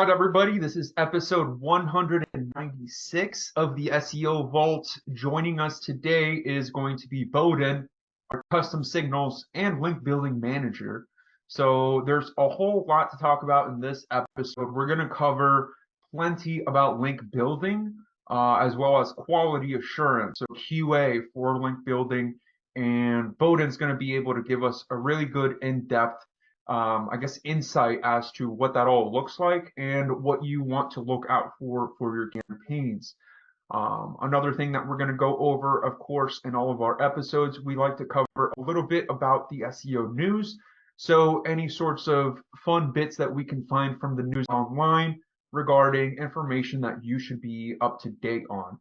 All right, everybody, this is episode 196 of the SEO Vault. Joining us today is going to be Bohdan, our custom signals and link building manager. So there's a whole lot to talk about in this episode. We're going to cover plenty about link building, as well as quality assurance, so QA for link building. And Bohdan's going to be able to give us a really good in-depth insight as to what that all looks like and what you want to look out for your campaigns. Another thing that we're going to go over, of course, in all of our episodes, we like to cover a little bit about the SEO news. So any sorts of fun bits that we can find from the news online regarding information that you should be up to date on.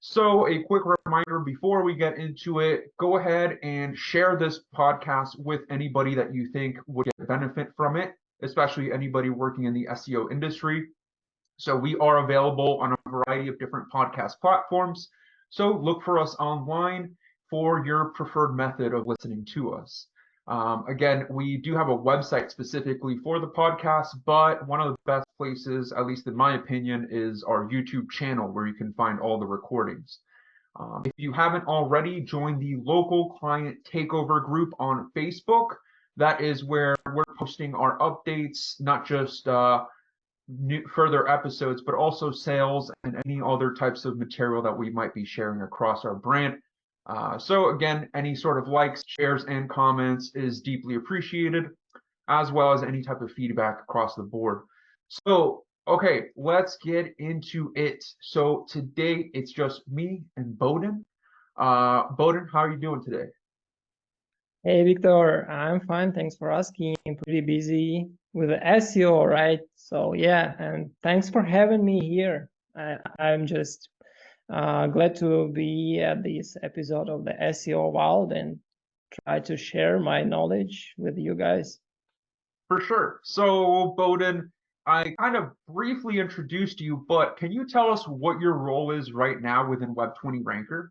So a quick reminder before we get into it, go ahead and share this podcast with anybody that you think would get benefit from it, especially anybody working in the SEO industry. So we are available on a variety of different podcast platforms. So look for us online for your preferred method of listening to us. Again, we do have a website specifically for the podcast, but one of the best places, at least in my opinion, is our YouTube channel where you can find all the recordings. If you haven't already, join the local client takeover group on Facebook. That is where we're posting our updates, not just new further episodes, but also sales and any other types of material that we might be sharing across our brand. So again, any sort of likes, shares, and comments is deeply appreciated, as well as any type of feedback across the board. So, okay, let's get into it. So today it's just me and Bohdan. Bohdan, how are you doing today? Hey, Victor, I'm fine. Thanks for asking. I'm pretty busy with the SEO, right? So yeah, and thanks for having me here. I'm just glad to be at this episode of the SEO Wild and try to share my knowledge with you guys. For sure. So, Bohdan, I kind of briefly introduced you, but can you tell us what your role is right now within Web20 Ranker?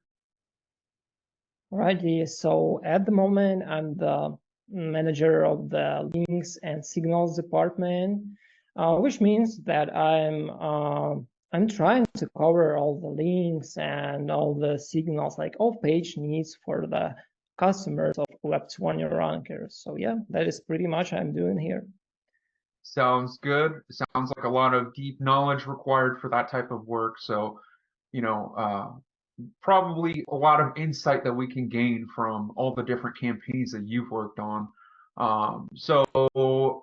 Alrighty, so at the moment, I'm the manager of the links and signals department, which means that I'm trying to cover all the links and all the signals, like all page needs for the customers of Web20 Rankers. So yeah, that is pretty much what I'm doing here. Sounds good. Sounds like a lot of deep knowledge required for that type of work. So, probably a lot of insight that we can gain from all the different campaigns that you've worked on. So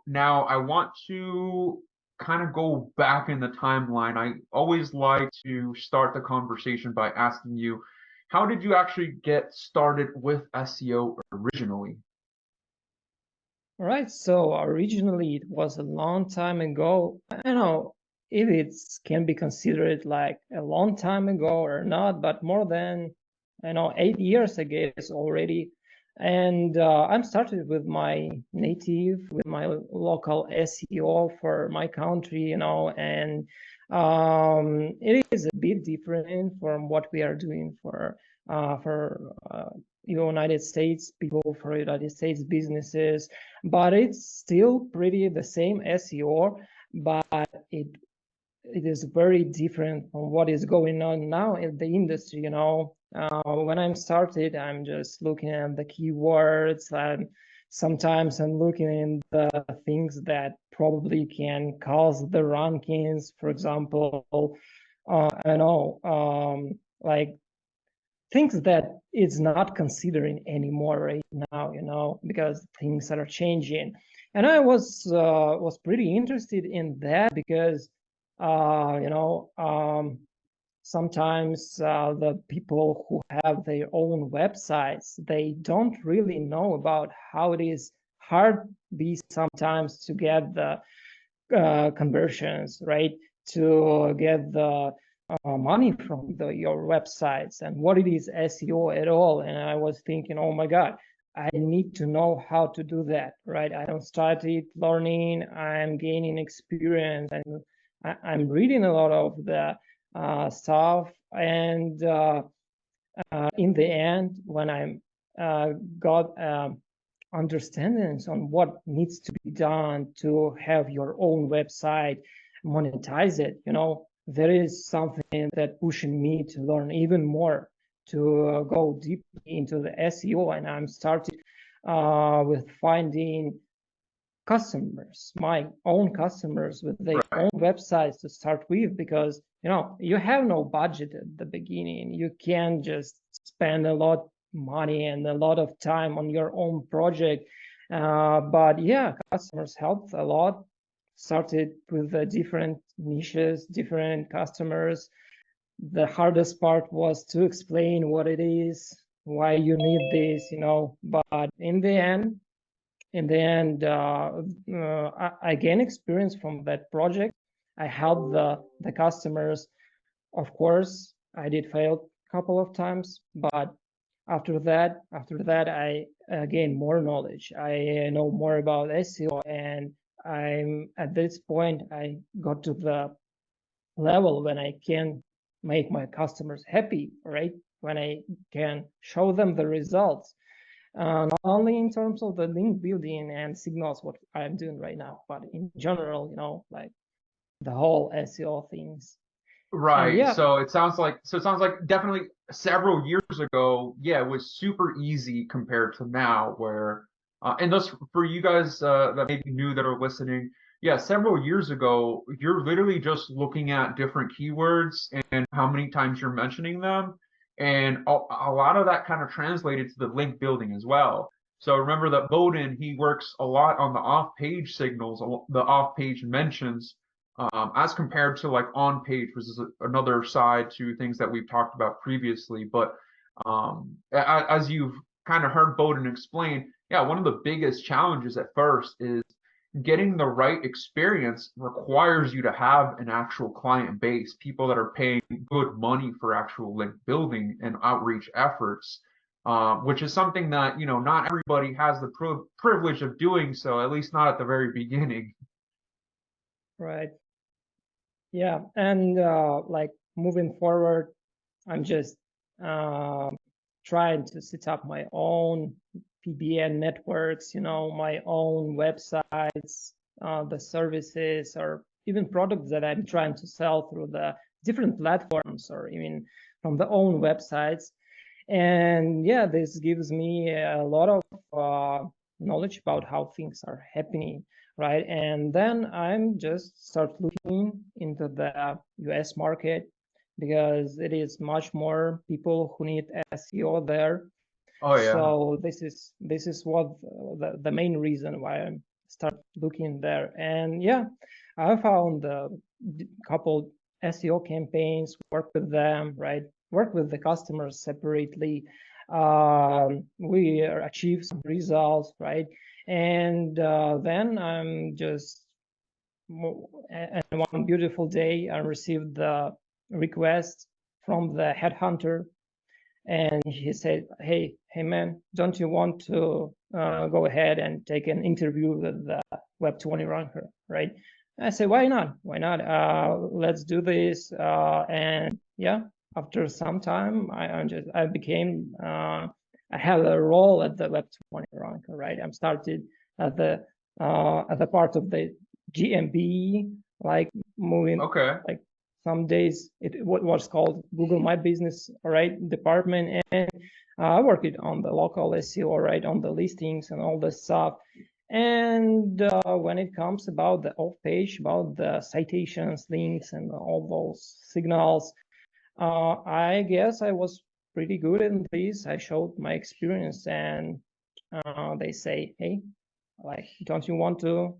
now I want to kind of go back in the timeline. I always like to start the conversation by asking you, how did you actually get started with SEO originally? All right, so originally it was a long time ago. I know if it can be considered like a long time ago or not, but more than 8 years ago already. And I'm started with my local SEO for my country, and it is a bit different from what we are doing for United States people, for United States businesses, but it's still pretty the same SEO, but it is very different from what is going on now in the industry. When I'm started, I'm just looking at the keywords, and sometimes I'm looking at the things that probably can cause the rankings. For example, like things that it's not considering anymore right now, because things are changing. And I was pretty interested in that because sometimes the people who have their own websites, they don't really know about how it is hard be sometimes to get the conversions, right? To get the money from your websites and what it is SEO at all. And I was thinking, oh my God, I need to know how to do that, right? I don't started learning, I'm gaining experience, and I'm reading a lot of the stuff. And in the end, when I got understandings on what needs to be done to have your own website, monetize it. There is something that pushing me to learn even more, to go deeply into the SEO, and I'm started with finding customers, my own customers with their own websites to start with, because you have no budget at the beginning. You can't just spend a lot of money and a lot of time on your own project. But yeah, customers helped a lot. Started with the different niches, different customers. The hardest part was to explain what it is, why you need this, but in the end, I gained experience from that project. I helped the customers. Of course, I did fail a couple of times, but after that, I gained more knowledge. I know more about SEO, and I'm at this point, I got to the level when I can make my customers happy, right? When I can show them the results. Not only in terms of the link building and signals, what I'm doing right now, but in general, like the whole SEO things. And Right. yeah, So it sounds like definitely several years ago, yeah, it was super easy compared to now where and thus for you guys that maybe new that are listening, yeah, several years ago, you're literally just looking at different keywords and how many times you're mentioning them. And a lot of that kind of translated to the link building as well. So remember that Bohdan, he works a lot on the off-page signals, the off-page mentions as compared to like on page, which is another side to things that we've talked about previously. But as you've kind of heard Bohdan explain, yeah, one of the biggest challenges at first is getting the right experience requires you to have an actual client base, people that are paying good money for actual link building and outreach efforts. Which is something that not everybody has the privilege of doing so, at least not at the very beginning. right. Yeah, and like moving forward, I'm just trying to set up my own PBN networks, my own websites, the services or even products that I'm trying to sell through the different platforms or even from the own websites. And yeah, this gives me a lot of knowledge about how things are happening, right? And then I'm just start looking into the US market, because it is much more people who need SEO there. Oh yeah. So this is what the main reason why I start looking there. And yeah, I found a couple SEO campaigns, work with them, right? Work with the customers separately. We achieve some results, right? And then I'm just, and one beautiful day, I received the request from the headhunter, and he said, hey man, don't you want to go ahead and take an interview with the Web 20 ranker, right? I said, why not? Let's do this. And yeah, after some time, I became, I have a role at the Web 20 ranker, right? I'm started at the part of the GMB, like moving, Okay. like some days it was called Google My Business, right, department, and I worked on the local SEO, right, on the listings and all this stuff. And when it comes about the off page, about the citations, links, and all those signals, I guess I was pretty good in this. I showed my experience, and they say, hey, like, don't you want to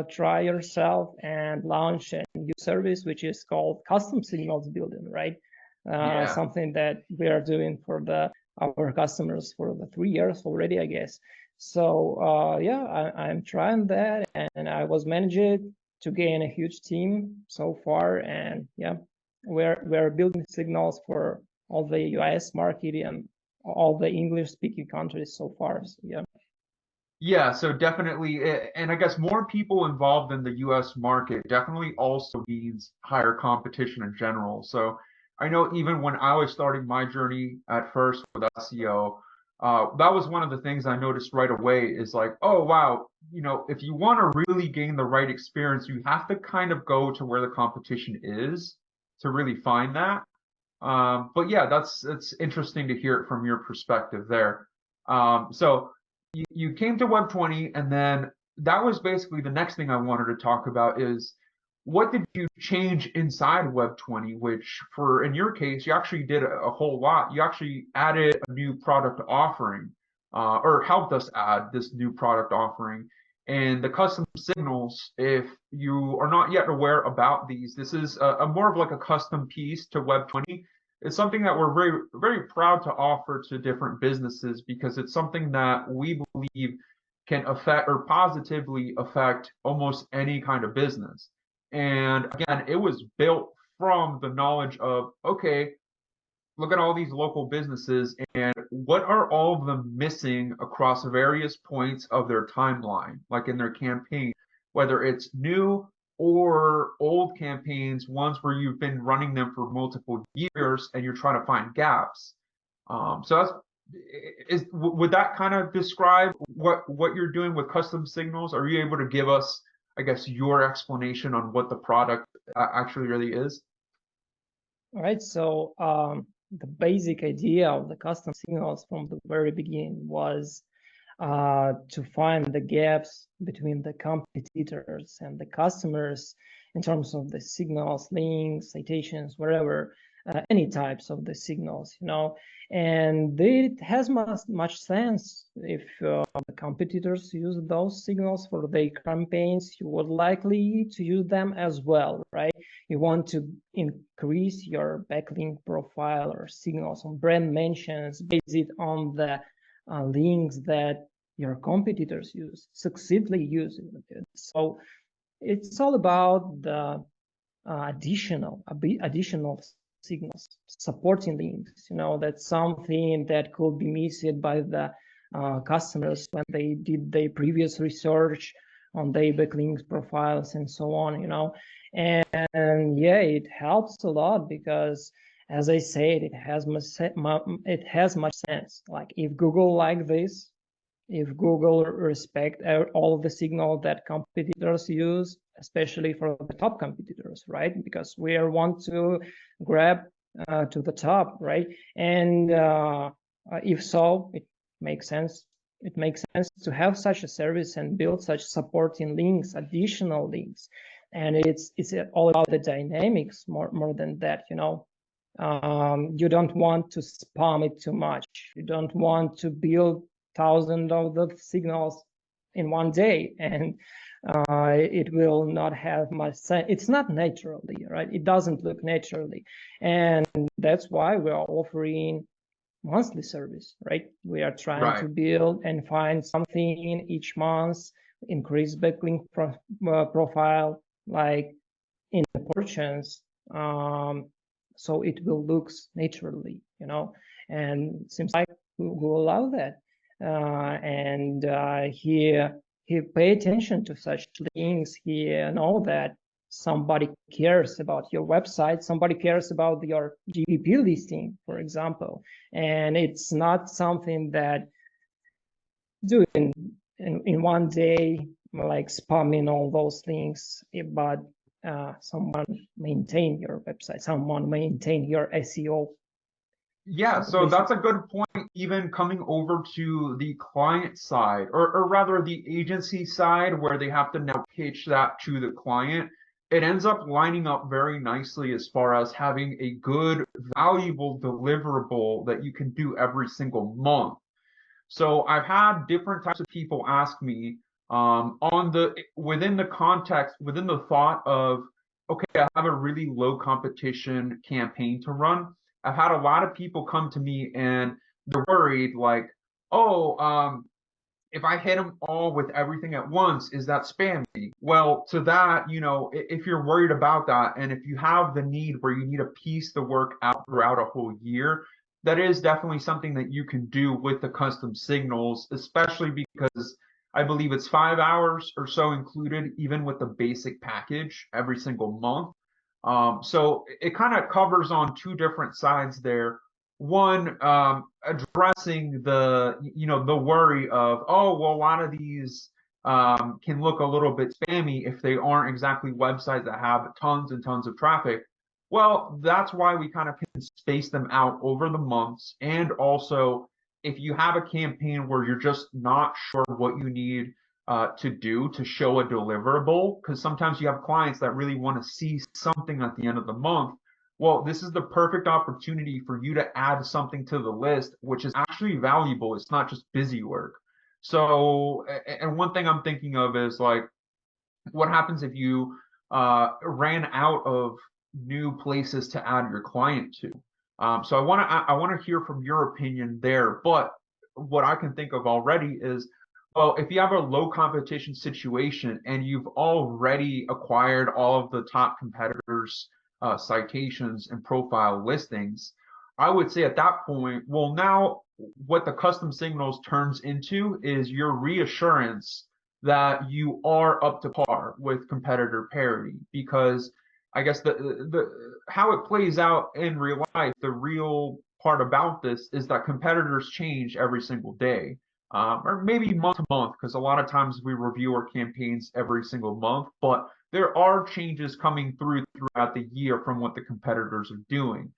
try yourself and launch a new service, which is called custom signals building, right? Yeah. Something that we are doing for our customers for the 3 years already, I guess. So yeah, I'm trying that, and I was managing to gain a huge team so far, and yeah, we're building signals for all the US market and all the English speaking countries so far. So yeah. Yeah, so definitely, and I guess more people involved in the US market definitely also means higher competition in general. So I know even when I was starting my journey at first with SEO, That was one of the things I noticed right away is like, oh wow, if you want to really gain the right experience, you have to kind of go to where the competition is to really find that. But yeah, that's interesting to hear it from your perspective there. So you came to Web 20, and then that was basically the next thing I wanted to talk about is what did you change inside Web 20, which for in your case, you actually did a whole lot. You actually added a new product offering, or helped us add this new product offering. And the custom signals, if you are not yet aware about these, this is a more of like a custom piece to Web 20. It's something that we're very, very proud to offer to different businesses because it's something that we believe can affect or positively affect almost any kind of business. And again, it was built from the knowledge of, okay, look at all these local businesses and what are all of them missing across various points of their timeline, like in their campaign, whether it's new or old campaigns, ones where you've been running them for multiple years and you're trying to find gaps. So would that kind of describe what you're doing with custom signals? Are you able to give us, I guess, your explanation on what the product actually really is? All right, so the basic idea of the custom signals from the very beginning was to find the gaps between the competitors and the customers in terms of the signals, links, citations, whatever, any types of the signals, and it has much sense if the competitors use those signals for their campaigns. You would likely to use them as well, right? You want to increase your backlink profile or signals on brand mentions based on the links that your competitors successfully use. So it's all about the additional signals, supporting links. That's something that could be missed by the customers when they did their previous research on their backlinks profiles and so on. And yeah, it helps a lot because, as I said, it has much sense. Like if Google like this, if Google respect all of the signal that competitors use, especially for the top competitors, right? Because we want to grab to the top, right? And if so, it makes sense. It makes sense to have such a service and build such supporting links, additional links. And it's all about the dynamics more than that, you don't want to spam it too much. You don't want to build thousands of the signals in one day, and it will not have much sense. It's not naturally, right? It doesn't look naturally, and that's why we are offering monthly service, right? We are trying to build and find something each month, increase backlink profile, like in proportions, so it will look naturally, and it seems like we will allow that. And he pay attention to such things. He know that somebody cares about your website, somebody cares about your GPP listing, for example, and it's not something that doing in one day, like spamming all those things, but someone maintain your website, someone maintain your SEO. Yeah, so that's a good point, even coming over to the client side, or rather the agency side, where they have to now pitch that to the client. It ends up lining up very nicely as far as having a good, valuable deliverable that you can do every single month. So I've had different types of people ask me within the context, within the thought of, okay, I have a really low competition campaign to run. I've had a lot of people come to me and they're worried like, oh, if I hit them all with everything at once, is that spammy? Well, to that, if you're worried about that, and if you have the need where you need to piece the work out throughout a whole year, that is definitely something that you can do with the custom signals, especially because I believe it's 5 hours or so included, even with the basic package every single month. So it kind of covers on two different sides there. one, addressing the, the worry of, oh, well, a lot of these can look a little bit spammy if they aren't exactly websites that have tons and tons of traffic. Well, that's why we kind of can space them out over the months. And also, if you have a campaign where you're just not sure what you need to do to show a deliverable, because sometimes you have clients that really want to see something at the end of the month. Well, this is the perfect opportunity for you to add something to the list, which is actually valuable. It's not just busy work. So, and one thing I'm thinking of is like, what happens if you ran out of new places to add your client to? So I want to hear from your opinion there. But what I can think of already is, well, if you have a low competition situation and you've already acquired all of the top competitors' citations and profile listings, I would say at that point, well, now what the custom signals turns into is your reassurance that you are up to par with competitor parity, because I guess the how it plays out in real life, the real part about this is that competitors change every single day, or maybe month to month, because a lot of times we review our campaigns every single month, but there are changes coming throughout the year from what the competitors are doing.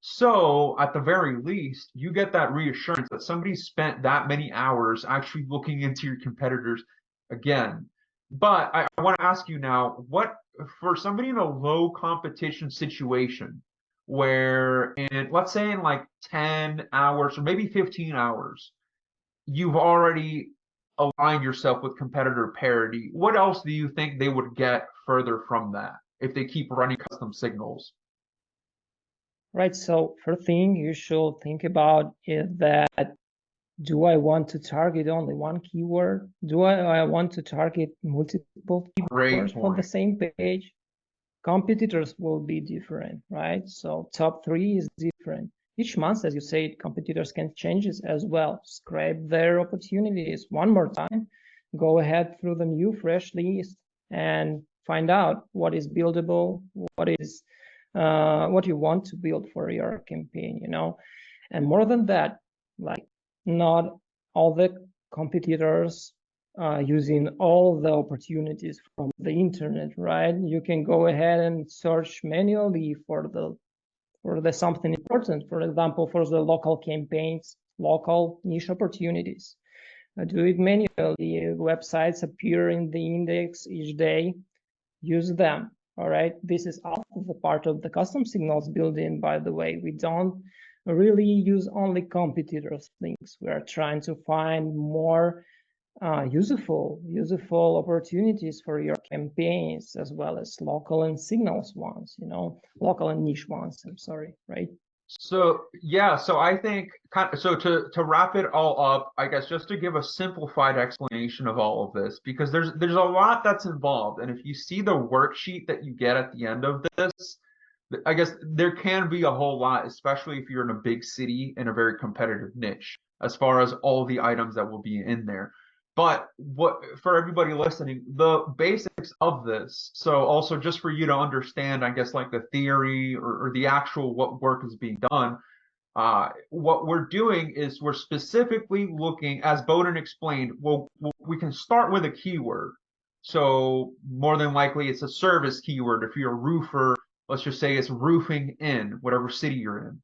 So at the very least, you get that reassurance that somebody spent that many hours actually looking into your competitors again. But I want to ask you now, what for somebody in a low competition situation where in, let's say, in like 10 hours or maybe 15 hours, you've already aligned yourself with competitor parity, what else do you think they would get further from that if they keep running custom signals? Right. So first thing you should think about is that, do I want to target only one keyword? Do I want to target multiple Great keywords for the point. same page? Competitors will be different, right? So top 3 is different. Each month, as you said, competitors can change it as well. Scrape their opportunities one more time. Go ahead through the new fresh list and find out what is buildable, what you want to build for your campaign, And more than that, like, not all the competitors using all the opportunities from the internet, right? You can go ahead and search manually for the something important. For example, for the local campaigns, local niche opportunities. Do it manually. Websites appear in the index each day. Use them. All right. This is also the part of the custom signals building, by the way. We don't really use only competitors' links. We are trying to find more useful opportunities for your campaigns, as well as local and signals ones, local and niche ones. I'm sorry, right? So yeah, so I think so to wrap it all up, I guess just to give a simplified explanation of all of this, because there's a lot that's involved, and if you see the worksheet that you get at the end of this, I guess there can be a whole lot, especially if you're in a big city in a very competitive niche, as far as all the items that will be in there. But what for everybody listening, the basics of this, so also just for you to understand, I guess, like the theory or the actual what work is being done, what we're doing is we're specifically looking, as Bohdan explained, well, we can start with a keyword. So more than likely it's a service keyword. If you're a roofer, let's just say it's roofing in whatever city you're in.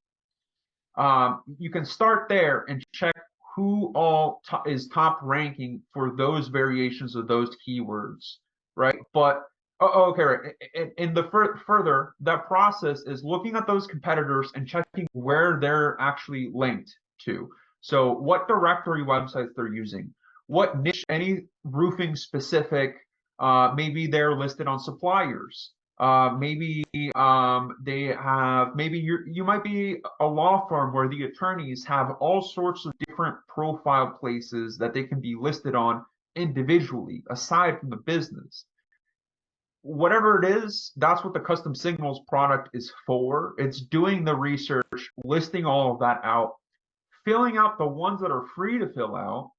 You can start there and check who all is top ranking for those variations of those keywords, right? But okay, right. And the further that process is looking at those competitors and checking where they're actually linked to. So what directory websites they're using, what niche, any roofing specific, maybe they're listed on suppliers. Maybe they have, maybe you might be a law firm where the attorneys have all sorts of different profile places that they can be listed on individually aside from the business. Whatever it is, that's what the custom signals product is for. It's doing the research, listing all of that out, filling out the ones that are free to fill out.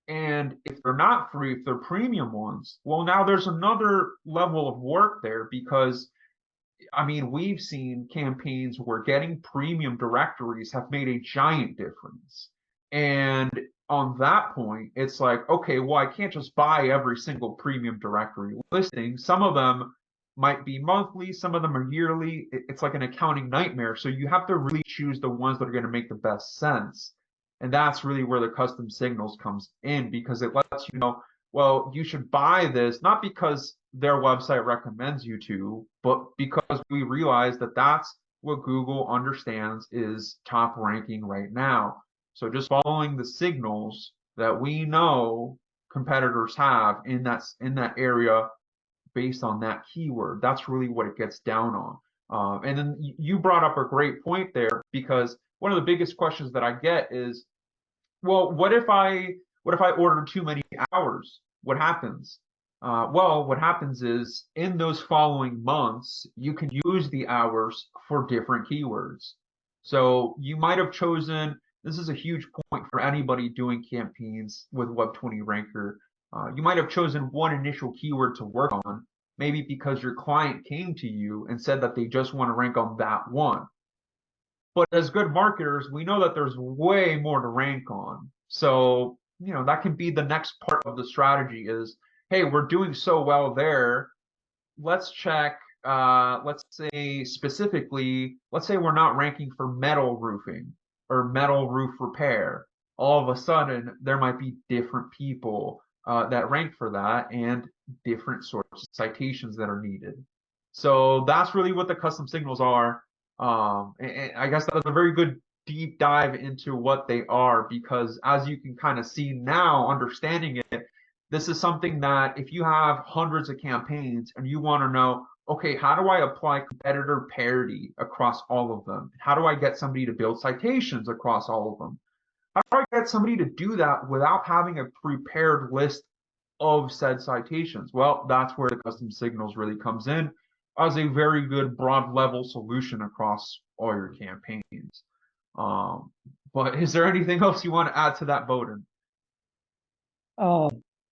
And if they're not free, if they're premium ones, well, now there's another level of work there, because I mean, we've seen campaigns where getting premium directories have made a giant difference. And on that point, it's like, okay, well, I can't just buy every single premium directory listing. Some of them might be monthly, some of them are yearly. It's like an accounting nightmare. So you have to really choose the ones that are going to make the best sense. And that's really where the custom signals comes in, because it lets you know, well, you should buy this, not because their website recommends you to, but because we realize that that's what Google understands is top ranking right now. So just following the signals that we know competitors have in that area based on that keyword, that's really what it gets down on. And then you brought up a great point there, because one of the biggest questions that I get is, well, what if I order too many hours? What happens? Well, what happens is in those following months, you can use the hours for different keywords. So you might have chosen, this is a huge point for anybody doing campaigns with Web20 Ranker. You might have chosen one initial keyword to work on, maybe because your client came to you and said that they just want to rank on that one. But as good marketers, we know that there's way more to rank on. So, that can be the next part of the strategy is, hey, we're doing so well there. Let's check, let's say specifically, let's say we're not ranking for metal roofing or metal roof repair. All of a sudden, there might be different people that rank for that and different sorts of citations that are needed. So that's really what the custom signals are. And I guess that's a very good deep dive into what they are, because as you can kind of see now, understanding it, this is something that if you have hundreds of campaigns and you want to know, okay, how do I apply competitor parity across all of them? How do I get somebody to build citations across all of them? How do I get somebody to do that without having a prepared list of said citations? Well, that's where the custom signals really comes in as a very good broad level solution across all your campaigns. Um, but is there anything else you want to add to that, Bohdan? Uh,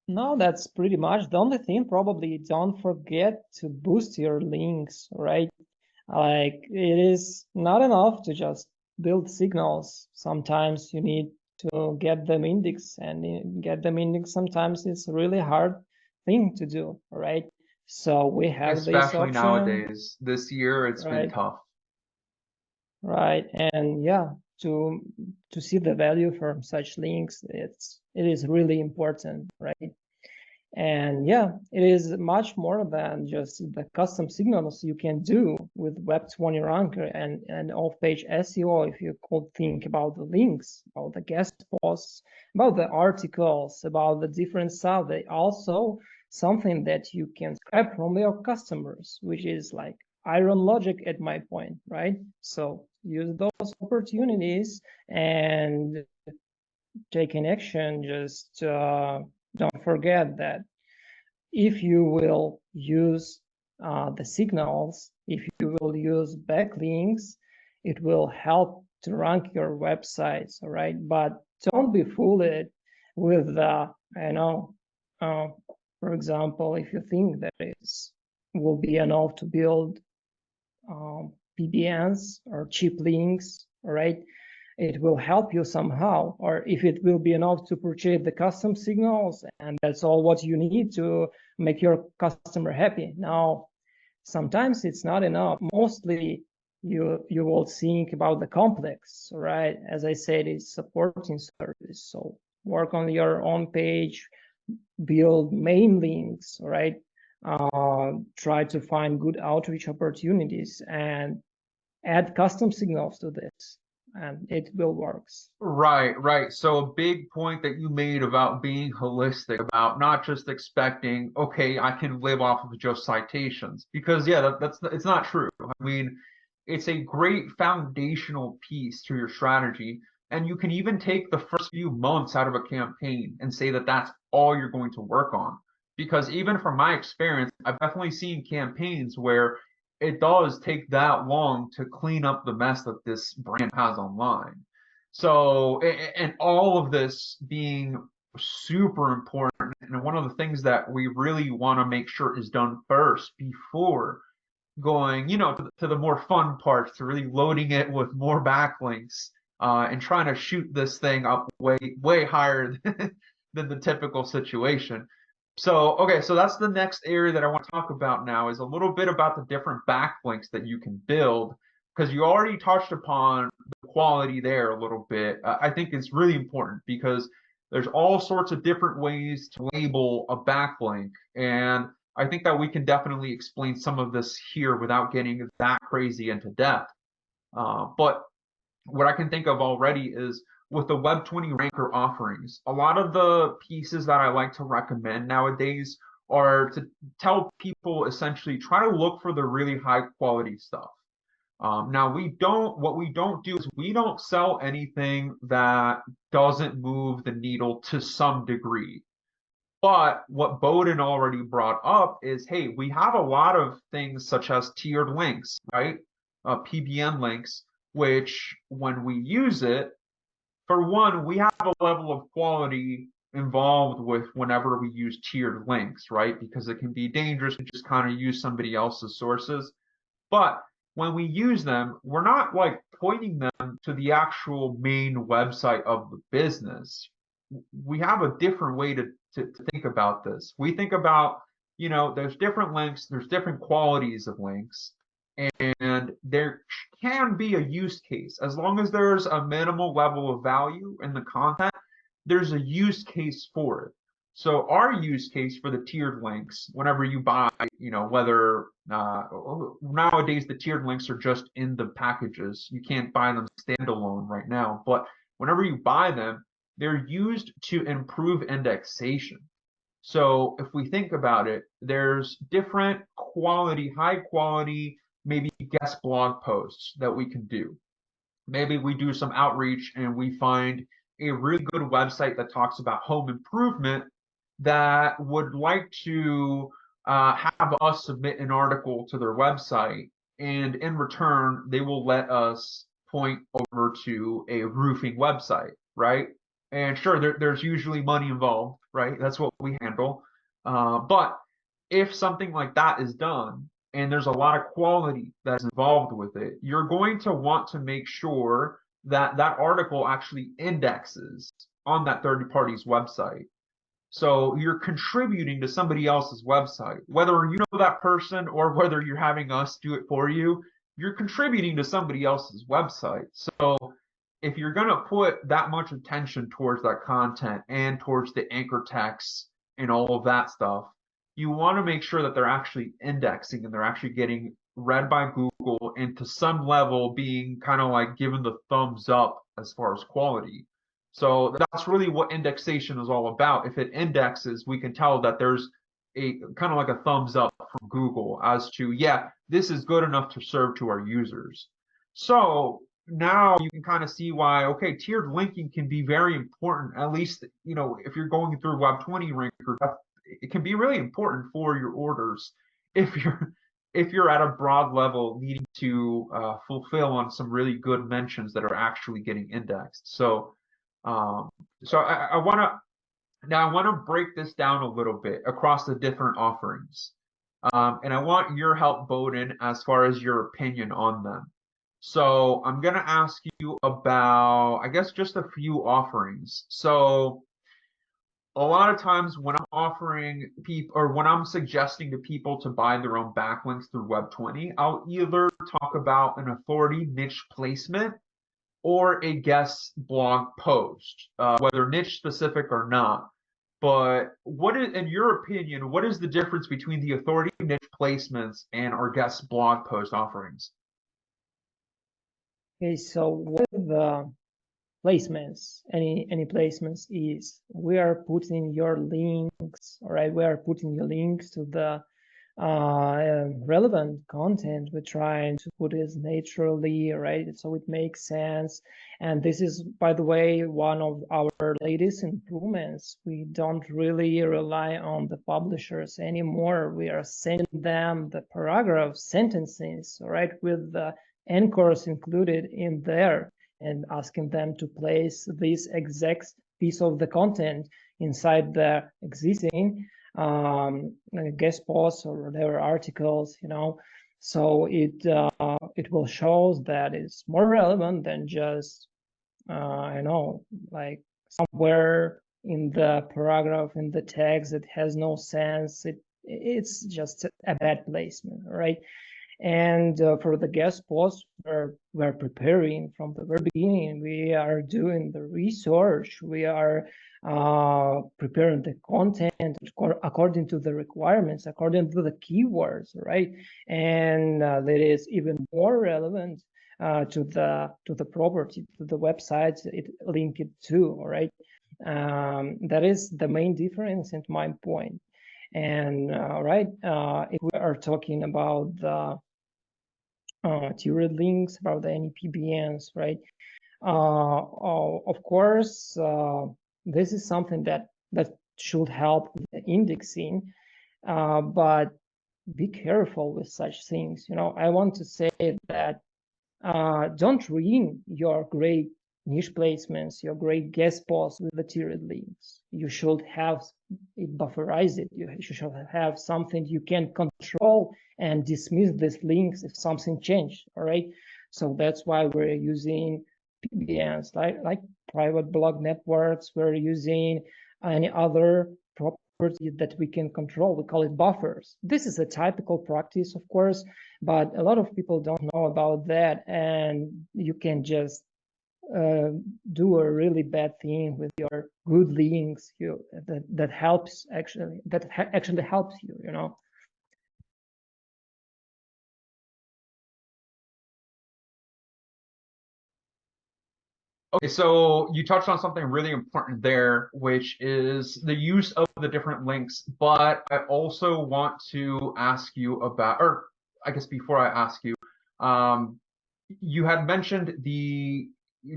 no, that's pretty much the only thing. Probably don't forget to boost your links, right? Like it is not enough to just build signals. Sometimes you need to get them indexed, and get them indexed sometimes it's a really hard thing to do, right? So we have this Especially option, nowadays, this year, it's been right? tough. Right. And yeah, to see the value from such links, it is really important, right? And yeah, it is much more than just the custom signals you can do with Web20 Ranker and off-page SEO. If you could think about the links, about the guest posts, about the articles, about the different stuff, they also something that you can scrap from your customers, which is like iron logic at my point, right? So use those opportunities and take an action. Just don't forget that if you will use the signals, if you will use backlinks, it will help to rank your websites, all right? But don't be fooled with for example, if you think that it will be enough to build PBNs or cheap links, all right? It will help you somehow, or if it will be enough to purchase the custom signals and that's all what you need to make your customer happy. Now, sometimes it's not enough. Mostly you will think about the complex, right? As I said, it's supporting service. So work on your own page, build main links, right? Try to find good outreach opportunities and add custom signals to this, and it will work. Right, right. So a big point that you made about being holistic, about not just expecting, okay, I can live off of just citations, because yeah, that's it's not true. I mean, it's a great foundational piece to your strategy, and you can even take the first few months out of a campaign and say that that's all you're going to work on. Because even from my experience, I've definitely seen campaigns where it does take that long to clean up the mess that this brand has online. So, and all of this being super important, and one of the things that we really want to make sure is done first before going, to the more fun parts, to really loading it with more backlinks, and trying to shoot this thing up way, way higher than the typical situation. So, okay, so that's the next area that I want to talk about now is a little bit about the different backlinks that you can build, because you already touched upon the quality there a little bit. I think it's really important because there's all sorts of different ways to label a backlink, and I think that we can definitely explain some of this here without getting that crazy into depth. But what I can think of already is with the Web 20 ranker offerings, a lot of the pieces that I like to recommend nowadays are to tell people essentially try to look for the really high quality stuff. Now what we don't do is we don't sell anything that doesn't move the needle to some degree. But what Bohdan already brought up is, hey, we have a lot of things such as tiered links, right? PBN links, which when we use it, for one, we have a level of quality involved with whenever we use tiered links, right? Because it can be dangerous to just kind of use somebody else's sources. But when we use them, we're not like pointing them to the actual main website of the business. We have a different way to think about this. We think about, there's different links, there's different qualities of links, and there can be a use case. As long as there's a minimal level of value in the content, there's a use case for it. So our use case for the tiered links, whenever you buy, whether nowadays the tiered links are just in the packages. You can't buy them standalone right now, but whenever you buy them, they're used to improve indexation. So if we think about it, there's different quality, high quality, maybe guest blog posts that we can do. Maybe we do some outreach and we find a really good website that talks about home improvement that would like to have us submit an article to their website. And in return, they will let us point over to a roofing website, right? And sure, there's usually money involved, right? That's what we handle. But if something like that is done, and there's a lot of quality that's involved with it, you're going to want to make sure that that article actually indexes on that third party's website. So you're contributing to somebody else's website, whether you know that person or whether you're having us do it for you, you're contributing to somebody else's website. So if you're going to put that much attention towards that content and towards the anchor text and all of that stuff, you want to make sure that they're actually indexing and they're actually getting read by Google and to some level being kind of like given the thumbs up as far as quality. So that's really what indexation is all about. If it indexes, we can tell that there's a kind of like a thumbs up from Google as to, yeah, this is good enough to serve to our users. So now you can kind of see why, okay, tiered linking can be very important, at least, if you're going through Web 20 ranker, it can be really important for your orders if you're at a broad level needing to fulfill on some really good mentions that are actually getting indexed. So I want to break this down a little bit across the different offerings. And I want your help, Bohdan, as far as your opinion on them. So I'm going to ask you about, I guess, just a few offerings. So a lot of times when I'm offering people or when I'm suggesting to people to buy their own backlinks through Web 20, I'll either talk about an authority niche placement or a guest blog post, whether niche specific or not. But what is, in your opinion, what is the difference between the authority niche placements and our guest blog post offerings? Okay, so what the placements, any placements is, we are putting your links, all right? We are putting your links to the relevant content. We're trying to put it naturally, right? So it makes sense. And this is, by the way, one of our latest improvements. We don't really rely on the publishers anymore. We are sending them the paragraph sentences, right, with the anchors included in there, and asking them to place this exact piece of the content inside the existing guest posts or whatever articles, So it will show that it's more relevant than just like somewhere in the paragraph in the text that has no sense. It's just a bad placement, right? And for the guest posts, we're preparing from the very beginning. We are doing the research. We are preparing the content according to the requirements, according to the keywords, right? And that is even more relevant to the property, to the websites it linked to, right? That is the main difference in my point. And right, if we are talking about the tiered links, about the NEPBNs, right? Of course, this is something that should help with the indexing, but be careful with such things. I want to say that don't ruin your great niche placements, your great guest posts with the tiered links. You should have it bufferized. You should have something you can control and dismiss these links if something changed. All right. So that's why we're using PBNs, like private blog networks. We're using any other property that we can control. We call it buffers. This is a typical practice, of course, but a lot of people don't know about that, and you can just do a really bad thing with your good links. That helps actually. That actually helps you. Okay, so you touched on something really important there, which is the use of the different links. But I also want to ask you about, or I guess before I ask you, you had mentioned the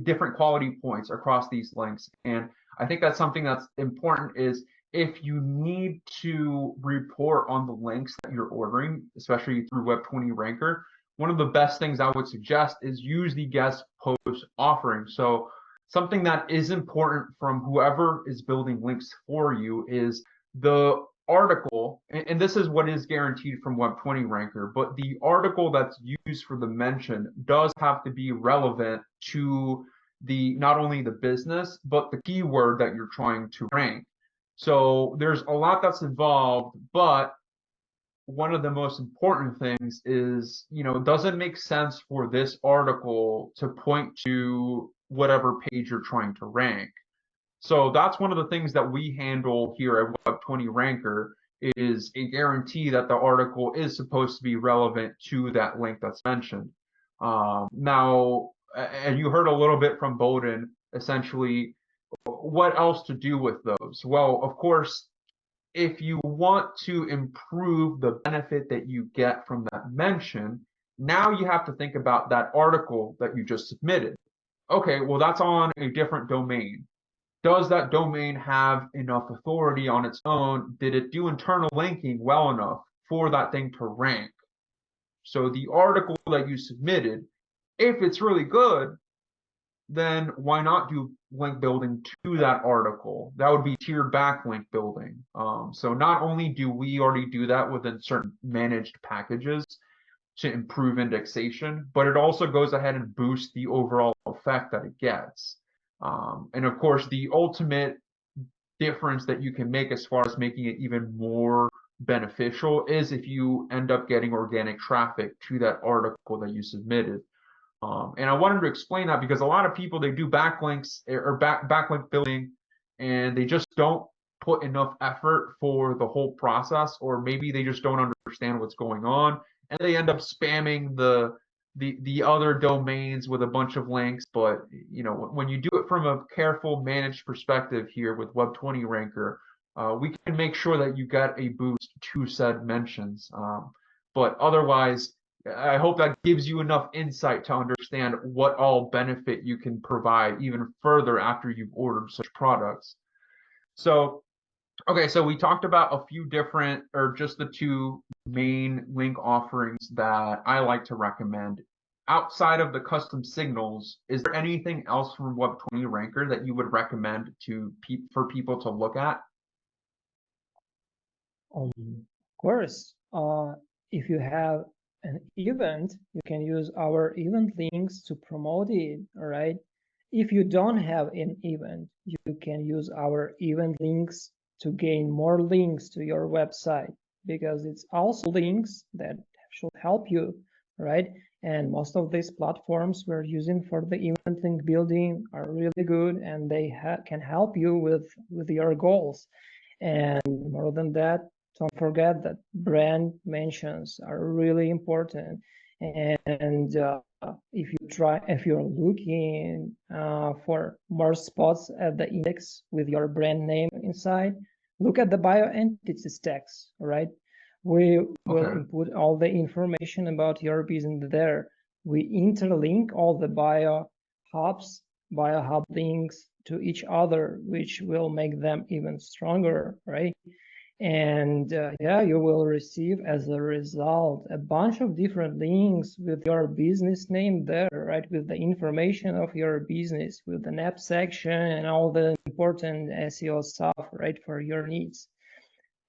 different quality points across these links. And I think that's something that's important is if you need to report on the links that you're ordering, especially through Web20 Ranker, one of the best things I would suggest is use the guest post offering. So something that is important from whoever is building links for you is the article, and this is what is guaranteed from Web20 Ranker, but the article that's used for the mention does have to be relevant to the not only the business, but the keyword that you're trying to rank. So there's a lot that's involved, but one of the most important things is, does it make sense for this article to point to whatever page you're trying to rank? So that's one of the things that we handle here at Web20 Ranker is a guarantee that the article is supposed to be relevant to that link that's mentioned. Now, and you heard a little bit from Bohdan, essentially, what else to do with those? Well, of course, if you want to improve the benefit that you get from that mention, now you have to think about that article that you just submitted. Okay, well, that's on a different domain. Does that domain have enough authority on its own? Did it do internal linking well enough for that thing to rank? So the article that you submitted, if it's really good, then why not do link building to that article? That would be tiered backlink building. So not only do we already do that within certain managed packages to improve indexation, but it also goes ahead and boosts the overall effect that it gets. And of course, the ultimate difference that you can make as far as making it even more beneficial is if you end up getting organic traffic to that article that you submitted. And I wanted to explain that because a lot of people, they do backlinks or backlink building and they just don't put enough effort for the whole process, or maybe they just don't understand what's going on and they end up spamming the other domains with a bunch of links. But when you do it from a careful managed perspective here with Web20 Ranker, we can make sure that you get a boost to said mentions. But otherwise, I hope that gives you enough insight to understand what all benefit you can provide even further after you've ordered such products. So, okay, so we talked about a few different, or just the two main link offerings that I like to recommend. Outside of the custom signals, is there anything else from Web20 Ranker that you would recommend for people to look at? Of course, if you have an event, you can use our event links to promote it, all right? If you don't have an event, you can use our event links to gain more links to your website, because it's also links that should help you, right? And most of these platforms we're using for the event link building are really good, and they can help you with your goals. And more than that, don't forget that brand mentions are really important. And if you're looking for more spots at the index with your brand name inside, look at the bio entities text, right? We will input all the information about your business there. We interlink all the bio hub links to each other, which will make them even stronger, right? And yeah, you will receive as a result a bunch of different links with your business name there, right? With the information of your business, with the NAP section and all the important SEO stuff, right, for your needs.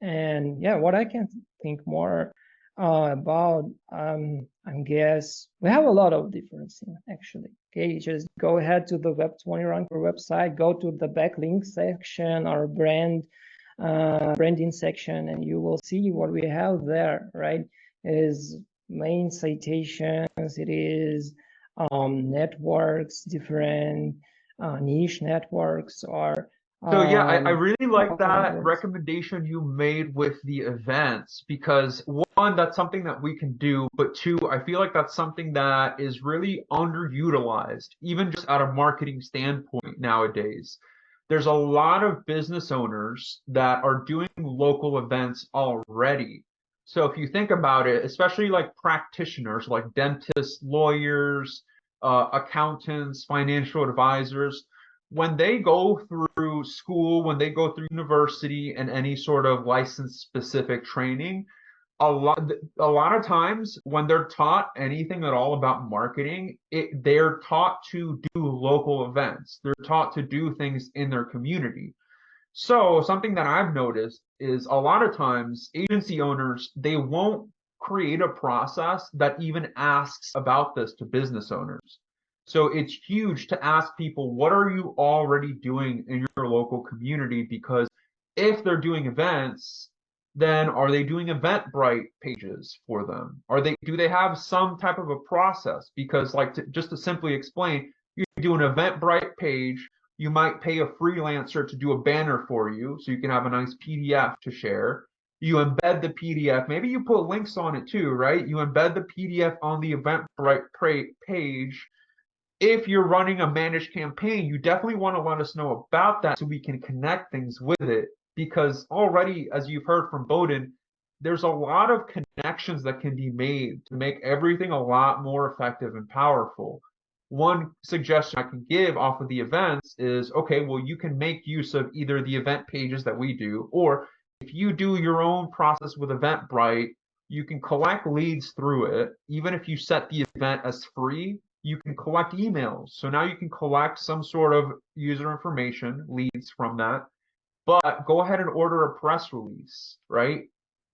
And yeah, what I can think more about, I guess we have a lot of different things actually. Okay, just go ahead to the Web20 Ranker website, go to the backlink section or branding section, and you will see what we have there, right? It is main citations, it is networks, different niche networks, or so yeah, I really like that recommendation you made with the events, because one, that's something that we can do, but two, I feel like that's something that is really underutilized, even just at a marketing standpoint nowadays. There's a lot of business owners that are doing local events already. So if you think about it, especially like practitioners like dentists, lawyers, accountants, financial advisors, when they go through school, when they go through university and any sort of license specific training, a lot of times when they're taught anything at all about marketing, they're taught to do local events. They're taught to do things in their community. So something that I've noticed is a lot of times agency owners, they won't create a process that even asks about this to business owners. So it's huge to ask people, what are you already doing in your local community? Because if they're doing events, then are they doing Eventbrite pages for them? Do they have some type of a process? Because just to simply explain, you do an Eventbrite page, you might pay a freelancer to do a banner for you so you can have a nice PDF to share. You embed the PDF. Maybe you put links on it too, right? You embed the PDF on the Eventbrite page. If you're running a managed campaign, you definitely want to let us know about that so we can connect things with it. Because already, as you've heard from Bohdan, there's a lot of connections that can be made to make everything a lot more effective and powerful. One suggestion I can give off of the events is, okay, well, you can make use of either the event pages that we do, or if you do your own process with Eventbrite, you can collect leads through it. Even if you set the event as free, you can collect emails. So now you can collect some sort of user information, leads from that, but go ahead and order a press release, right?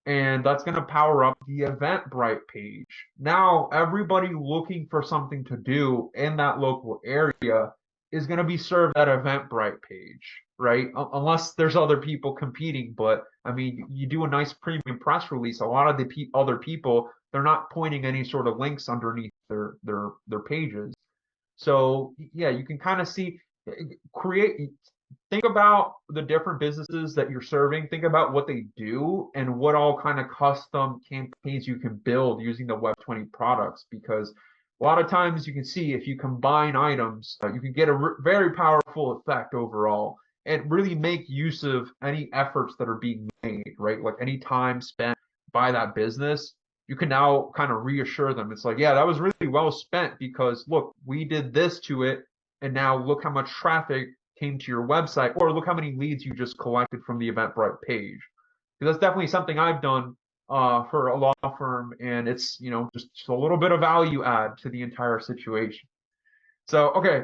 And that's going to power up the Eventbrite page. Now, everybody looking for something to do in that local area is going to be served that Eventbrite page, right? Unless there's other people competing. But I mean, you do a nice premium press release. A lot of the other people, they're not pointing any sort of links underneath their pages. So yeah, you can kind of see, create, think about the different businesses that you're serving, think about what they do and what all kind of custom campaigns you can build using the Web20 products. Because a lot of times you can see if you combine items, you can get a very powerful effect overall and really make use of any efforts that are being made, right? Like any time spent by that business, you can now kind of reassure them. It's like, yeah, that was really well spent because look, we did this to it, and now look how much traffic came to your website, or look how many leads you just collected from the Eventbrite page. Because that's definitely something I've done for a law firm, and it's just a little bit of value add to the entire situation. So okay,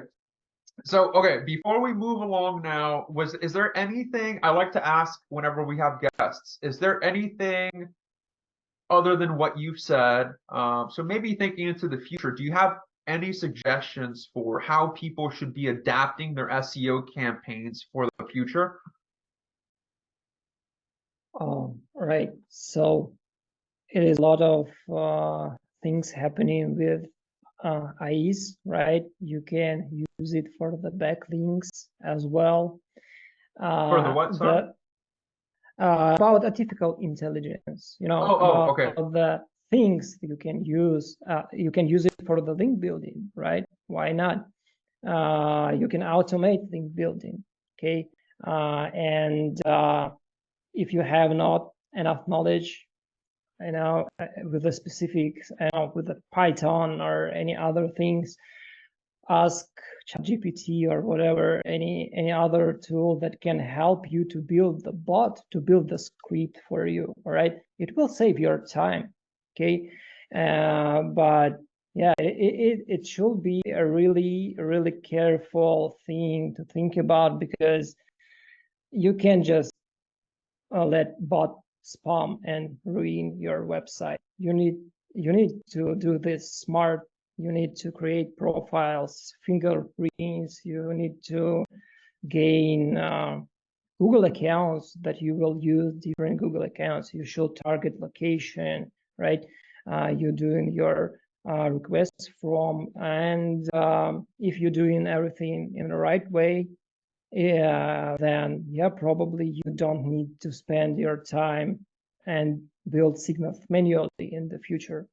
before we move along now, is there anything I like to ask whenever we have guests? Is there anything other than what you've said, so maybe thinking into the future, do you have any suggestions for how people should be adapting their SEO campaigns for the future? Right. So it is a lot of things happening with IEs, right? You can use it for the backlinks as well. For the what, sorry? About artificial intelligence, about Okay. the things you can use. You can use it for the link building, right? Why not? You can automate link building, okay? And if you have not enough knowledge, with the specifics, with the Python or any other things, ask ChatGPT or whatever, any other tool that can help you to build the bot, to build the script for you. All right, it will save your time. Okay, but yeah, it should be a really careful thing to think about, because you can just let bot spam and ruin your website. You need to do this smart. You need to create profiles, fingerprints. You need to gain Google accounts that you will use, different Google accounts. You should target location, right? You're doing your requests from, and if you're doing everything in the right way, then yeah, probably you don't need to spend your time and build signals manually in the future.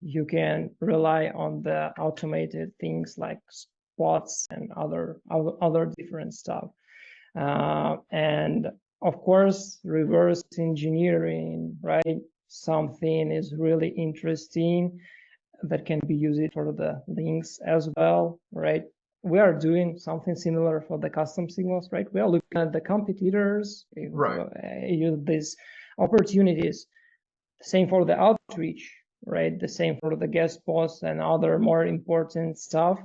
You can rely on the automated things like spots and other different stuff. And of course, reverse engineering, right? Something is really interesting that can be used for the links as well, right? We are doing something similar for the custom signals, right? We are looking at the competitors, Right. use these opportunities. Same for the outreach, right? The same for the guest posts and other more important stuff.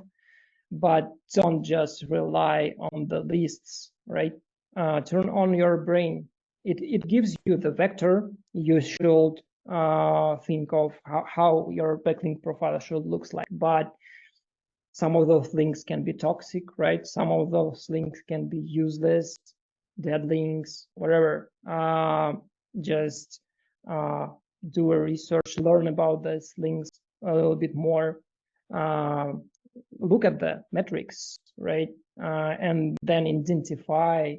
But don't just rely on the lists, right? Turn on your brain. It gives you the vector. You should think of how your backlink profile should looks like. But some of those links can be toxic, right? Some of those links can be useless, dead links, whatever. Just do a research, learn about these links a little bit more. Look at the metrics, right? And then identify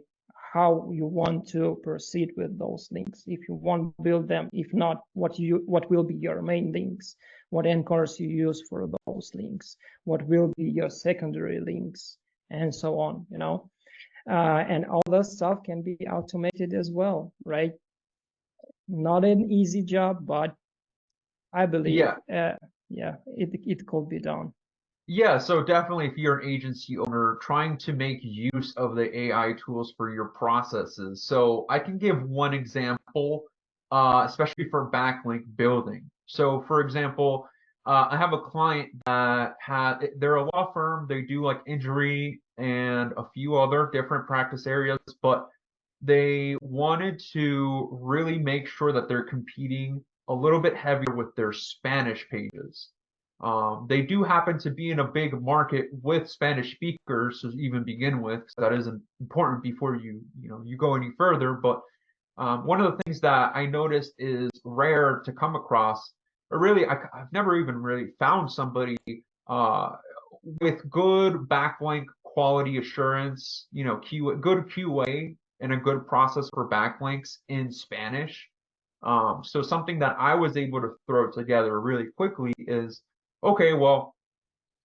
how you want to proceed with those links. If you want to build them, if not, what will be your main links? What anchors you use for those links? What will be your secondary links, and so on, and all that stuff can be automated as well, right? Not an easy job, but I believe, Yeah. it could be done. Yeah, so definitely if you're an agency owner trying to make use of the AI tools for your processes. So I can give one example, especially for backlink building. So for example, I have a client that they're a law firm, they do like injury and a few other different practice areas, but they wanted to really make sure that they're competing a little bit heavier with their Spanish pages. They do happen to be in a big market with Spanish speakers to even begin with. So that is important before you go any further. But one of the things that I noticed is rare to come across, or really I've never even really found somebody uh, with good backlink quality assurance, good QA and a good process for backlinks in Spanish. So something that I was able to throw together really quickly is, okay, well,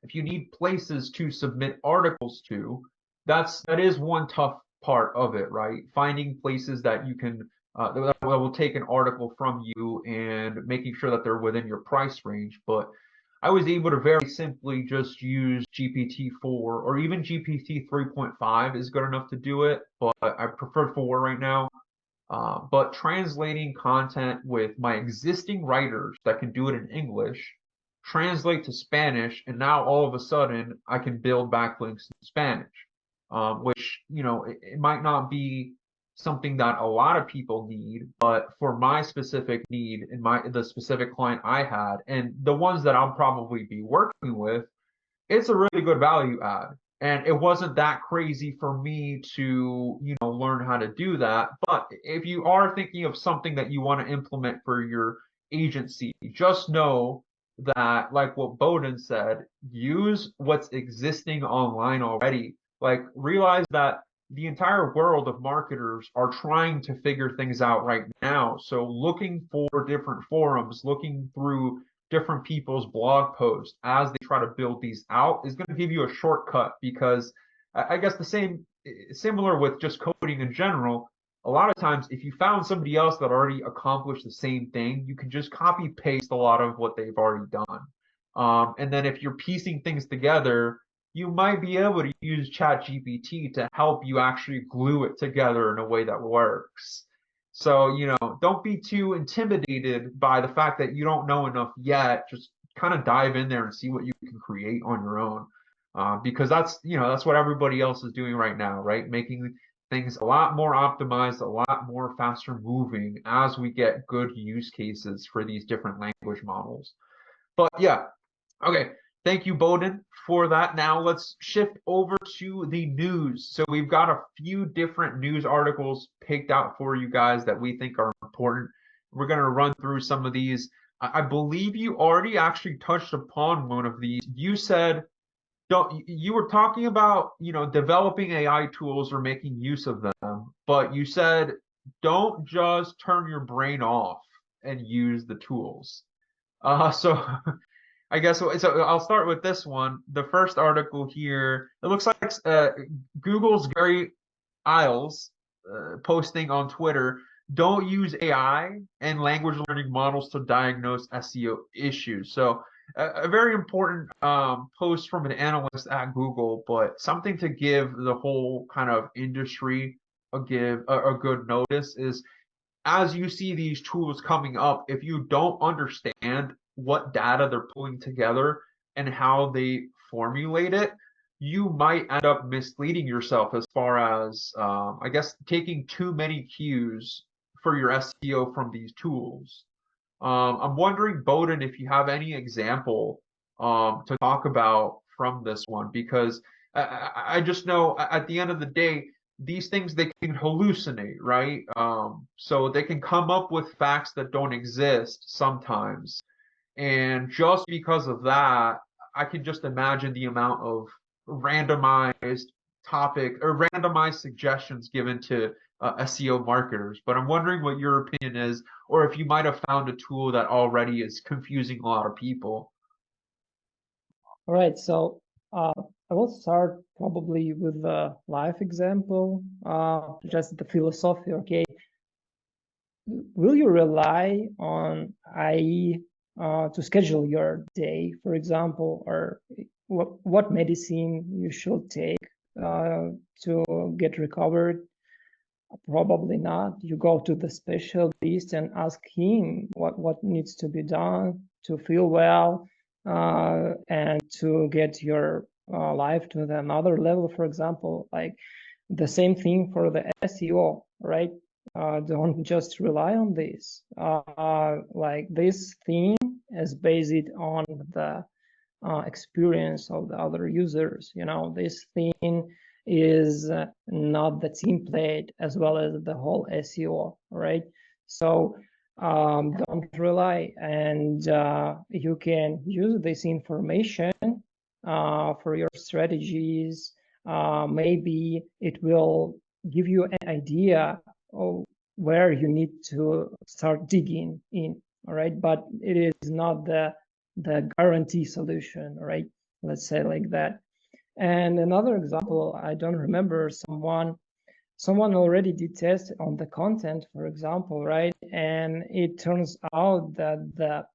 if you need places to submit articles to, that is one tough part of it, right? Finding places that you can that will take an article from you and making sure that they're within your price range. But I was able to very simply just use GPT-4 or even GPT 3.5 is good enough to do it, but I prefer 4 right now. But translating content with my existing writers that can do it in English, translate to Spanish, and now all of a sudden I can build backlinks in Spanish, which it might not be something that a lot of people need, but for my specific need and the specific client I had, and the ones that I'll probably be working with, it's a really good value add. And it wasn't that crazy for me to, learn how to do that. But if you are thinking of something that you want to implement for your agency, just know that, like what Bohdan said, use what's existing online already. Like, realize that the entire world of marketers are trying to figure things out right now. So looking for different forums, looking through different people's blog posts as they try to build these out is going to give you a shortcut, because I guess similar with just coding in general, a lot of times if you found somebody else that already accomplished the same thing, you can just copy paste a lot of what they've already done. And then if you're piecing things together, you might be able to use ChatGPT to help you actually glue it together in a way that works. So, don't be too intimidated by the fact that you don't know enough yet. Just kind of dive in there and see what you can create on your own. Because that's what everybody else is doing right now, right? Making things a lot more optimized, a lot more faster moving as we get good use cases for these different language models. But yeah, okay. Thank you, Bohdan, for that. Now let's shift over to the news. So we've got a few different news articles picked out for you guys that we think are important. We're going to run through some of these. I believe you already actually touched upon one of these. You said you were talking about, developing AI tools or making use of them, but you said don't just turn your brain off and use the tools. So I guess so. I'll start with this one. The first article here, it looks like Google's Gary Isles posting on Twitter, don't use AI and language learning models to diagnose SEO issues. So a very important post from an analyst at Google, but something to give the whole kind of industry a good notice is, as you see these tools coming up, if you don't understand what data they're pulling together and how they formulate it, you might end up misleading yourself as far as, I guess, taking too many cues for your SEO from these tools. I'm wondering, Bohdan, if you have any example to talk about from this one, because I just know at the end of the day, these things, they can hallucinate, right? So they can come up with facts that don't exist sometimes. And just because of that, I can just imagine the amount of randomized randomized suggestions given to SEO marketers. But I'm wondering what your opinion is, or if you might have found a tool that already is confusing a lot of people. All right, so I will start probably with a live example, just the philosophy, okay? Will you rely on IE to schedule your day, for example, or what medicine you should take to get recovered? Probably not. You go to the specialist and ask him what needs to be done to feel well and to get your life to another level, for example. Like the same thing for the SEO, right? Don't just rely on this. Like this thing is based on the experience of the other users. This thing is not the template as well as the whole SEO, right? So don't rely, and you can use this information for your strategies. Maybe it will give you an idea of where you need to start digging in, all right? But it is not the guarantee solution, right? Let's say like that. And another example, I don't remember, someone already did test on the content, for example, right? And it turns out that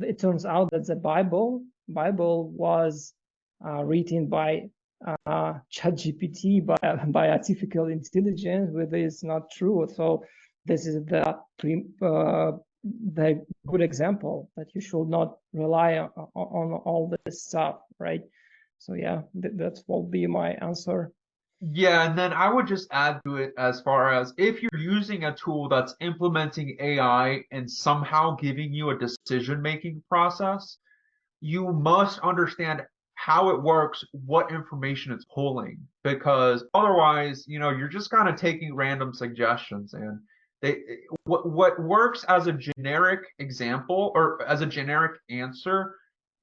it turns out that the Bible was written by ChatGPT, by artificial intelligence, which is not true. So this is the good example that you should not rely on all this stuff, right? So yeah, that will be my answer. Yeah, and then I would just add to it as far as if you're using a tool that's implementing AI and somehow giving you a decision-making process, you must understand how it works, what information it's pulling, because otherwise, you're just kind of taking random suggestions and they what works as a generic example or as a generic answer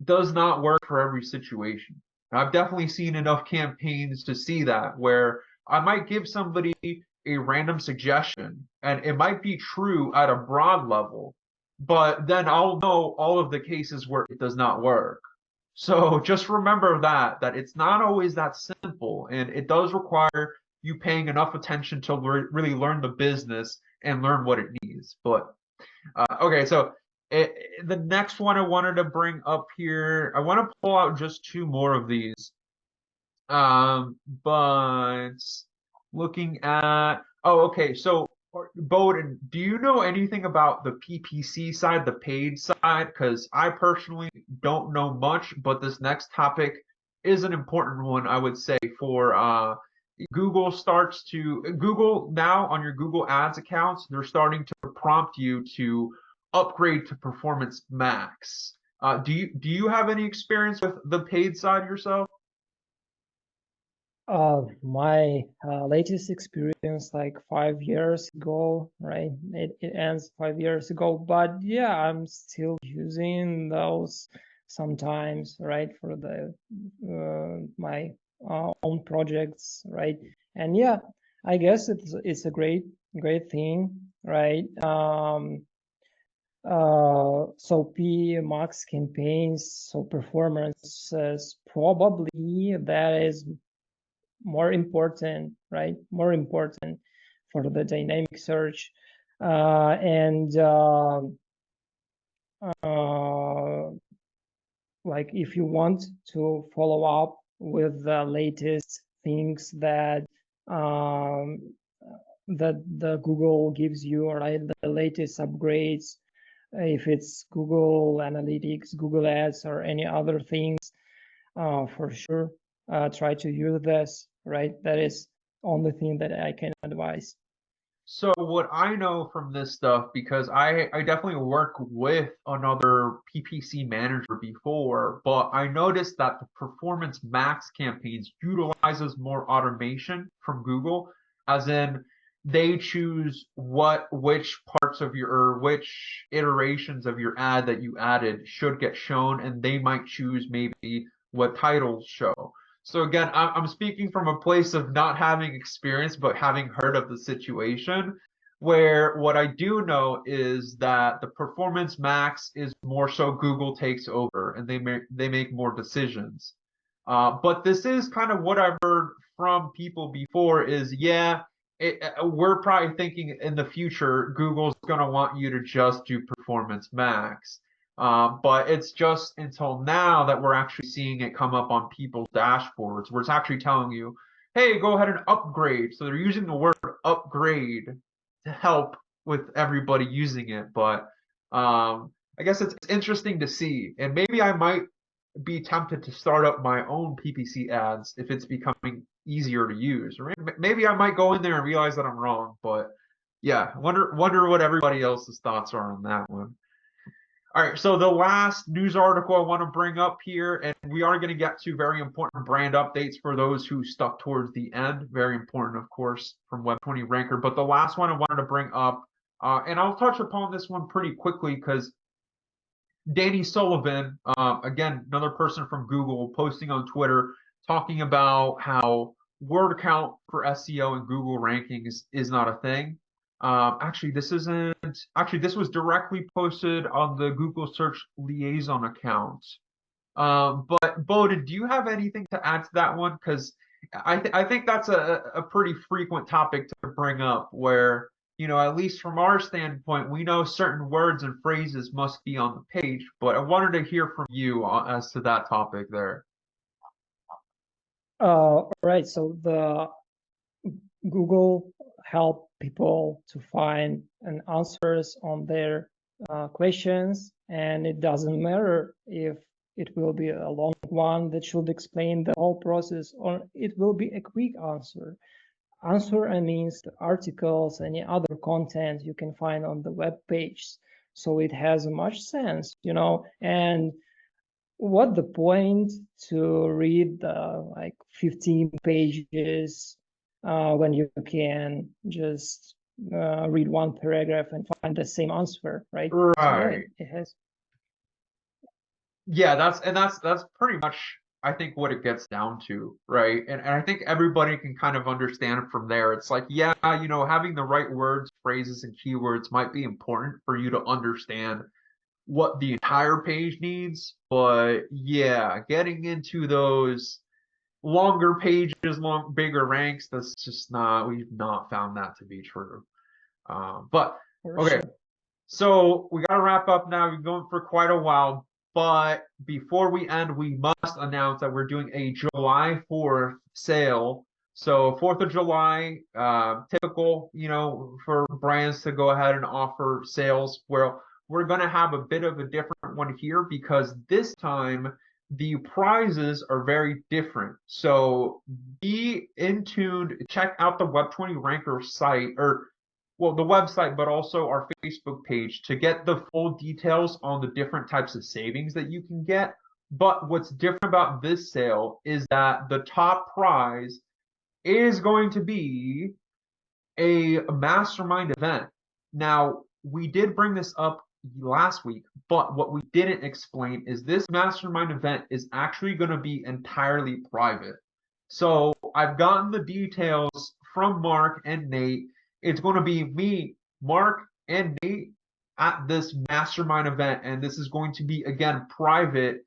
does not work for every situation. I've definitely seen enough campaigns to see that where I might give somebody a random suggestion and it might be true at a broad level, but then I'll know all of the cases where it does not work. So just remember that it's not always that simple, and it does require you paying enough attention to really learn the business and learn what it needs. But okay, so the next one I wanted to bring up here, I want to pull out just two more of these. But looking at, oh, okay. So, Bohdan, do you know anything about the PPC side, the paid side? Because I personally don't know much, but this next topic is an important one, I would say, for Google now on your Google Ads accounts, they're starting to prompt you to upgrade to Performance Max. Do you have any experience with the paid side yourself? My latest experience, like 5 years ago, right? It ends 5 years ago, but yeah, I'm still using those sometimes, right, for the my own projects, right? And yeah, I guess it's a great thing, right? So P max campaigns, so performances, probably that is more important, right? More important for the dynamic search. And like if you want to follow up with the latest things that that the Google gives you, right? The latest upgrades, if it's Google Analytics, Google Ads, or any other things, for sure, try to use this, right? That is only thing that I can advise. So what I know from this stuff, because I definitely work with another PPC manager before, but I noticed that the Performance Max campaigns utilizes more automation from Google, as in they choose which parts of your or which iterations of your ad that you added should get shown, and they might choose maybe what titles show. So again, I'm speaking from a place of not having experience, but having heard of the situation. Where what I do know is that the Performance Max is more so Google takes over and they make more decisions. But this is kind of what I've heard from people before is yeah, we're probably thinking in the future Google's going to want you to just do Performance Max. But it's just until now that we're actually seeing it come up on people's dashboards where it's actually telling you, hey, go ahead and upgrade. So they're using the word upgrade to help with everybody using it. But I guess it's interesting to see. And maybe I might be tempted to start up my own PPC ads if it's becoming easier to use. Or maybe I might go in there and realize that I'm wrong. But yeah, wonder what everybody else's thoughts are on that one. All right, so the last news article I want to bring up here, and we are going to get to very important brand updates for those who stuck towards the end. Very important, of course, from Web20 Ranker. But the last one I wanted to bring up, and I'll touch upon this one pretty quickly because Danny Sullivan, again, another person from Google, posting on Twitter talking about how word count for SEO and Google rankings is not a thing. Actually, this isn't. Actually, this was directly posted on the Google Search Liaison account. But Bohdan, do you have anything to add to that one? Because I think that's a pretty frequent topic to bring up where, at least from our standpoint, we know certain words and phrases must be on the page, but I wanted to hear from you as to that topic there. All right, so the Google help people to find an answers on their questions, and it doesn't matter if it will be a long one that should explain the whole process, or it will be a quick answer. Answer means the articles, any other content you can find on the web page. So it has much sense, and what the point to read like 15 pages when you can just read one paragraph and find the same answer, right? Right. So yeah, it has. Yeah, that's pretty much I think what it gets down to, right? And I think everybody can kind of understand from there. It's like, yeah, having the right words, phrases, and keywords might be important for you to understand what the entire page needs, but yeah, getting into those longer pages, bigger ranks, that's just not, we've not found that to be true. But For okay, sure. so we got to wrap up now. We've been going for quite a while, but before we end, we must announce that we're doing a July 4th sale. So 4th of July, typical, for brands to go ahead and offer sales. Where we're going to have a bit of a different one here because this time the prizes are very different. So be in tuned, check out the Web20 Ranker site, or well, the website, but also our Facebook page to get the full details on the different types of savings that you can get. But what's different about this sale is that the top prize is going to be a mastermind event. Now, we did bring this up last week, but what we didn't explain is this mastermind event is actually going to be entirely private. So I've gotten the details from Mark and Nate. It's going to be me, Mark, and Nate at this mastermind event, and this is going to be again private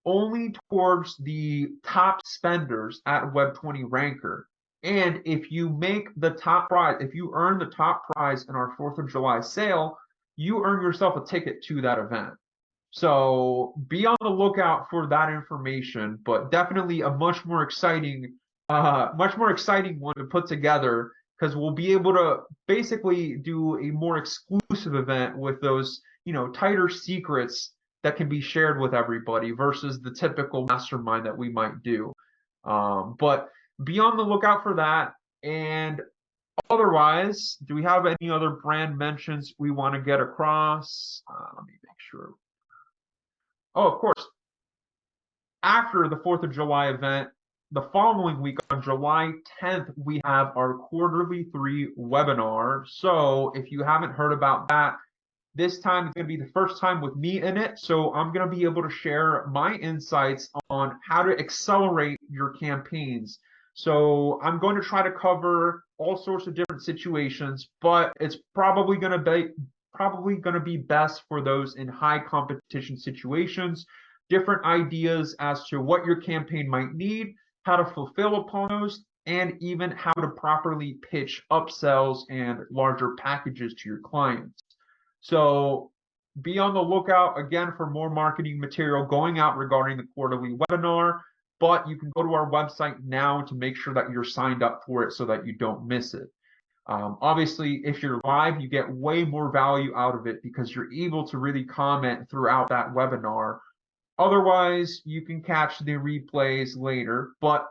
only towards the top spenders at Web20 Ranker. And if you make the top prize, if you earn the top prize in our 4th of July sale, you earn yourself a ticket to that event. So be on the lookout for that information, but definitely a much more exciting one to put together because we'll be able to basically do a more exclusive event with those, tighter secrets that can be shared with everybody versus the typical mastermind that we might do. But be on the lookout for that. And otherwise, do we have any other brand mentions we want to get across? Let me make sure. Oh, of course. After the 4th of July event, the following week on July 10th, we have our quarterly 3 webinar. So if you haven't heard about that, this time it's going to be the first time with me in it. So I'm going to be able to share my insights on how to accelerate your campaigns. So I'm going to try to cover all sorts of different situations, but it's probably going to be best for those in high competition situations, different ideas as to what your campaign might need, how to fulfill upon those, and even how to properly pitch upsells and larger packages to your clients. So be on the lookout again for more marketing material going out regarding the quarterly webinar, but you can go to our website now to make sure that you're signed up for it so that you don't miss it. Obviously, if you're live, you get way more value out of it because you're able to really comment throughout that webinar. Otherwise, you can catch the replays later, but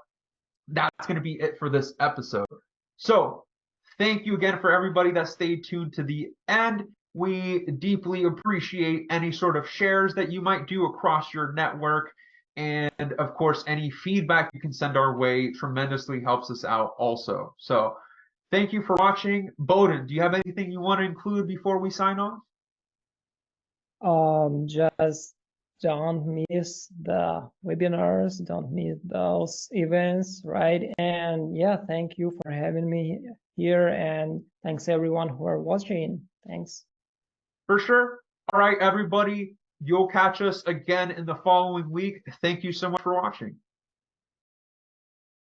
that's going to be it for this episode. So thank you again for everybody that stayed tuned to the end. We deeply appreciate any sort of shares that you might do across your network. And of course, any feedback you can send our way tremendously helps us out also. So thank you for watching. Bohdan, do you have anything you want to include before we sign off? Just don't miss the webinars, don't miss those events, right? And yeah, thank you for having me here, and thanks everyone who are watching. Thanks. For sure. All right, everybody. You'll catch us again in the following week. Thank you so much for watching.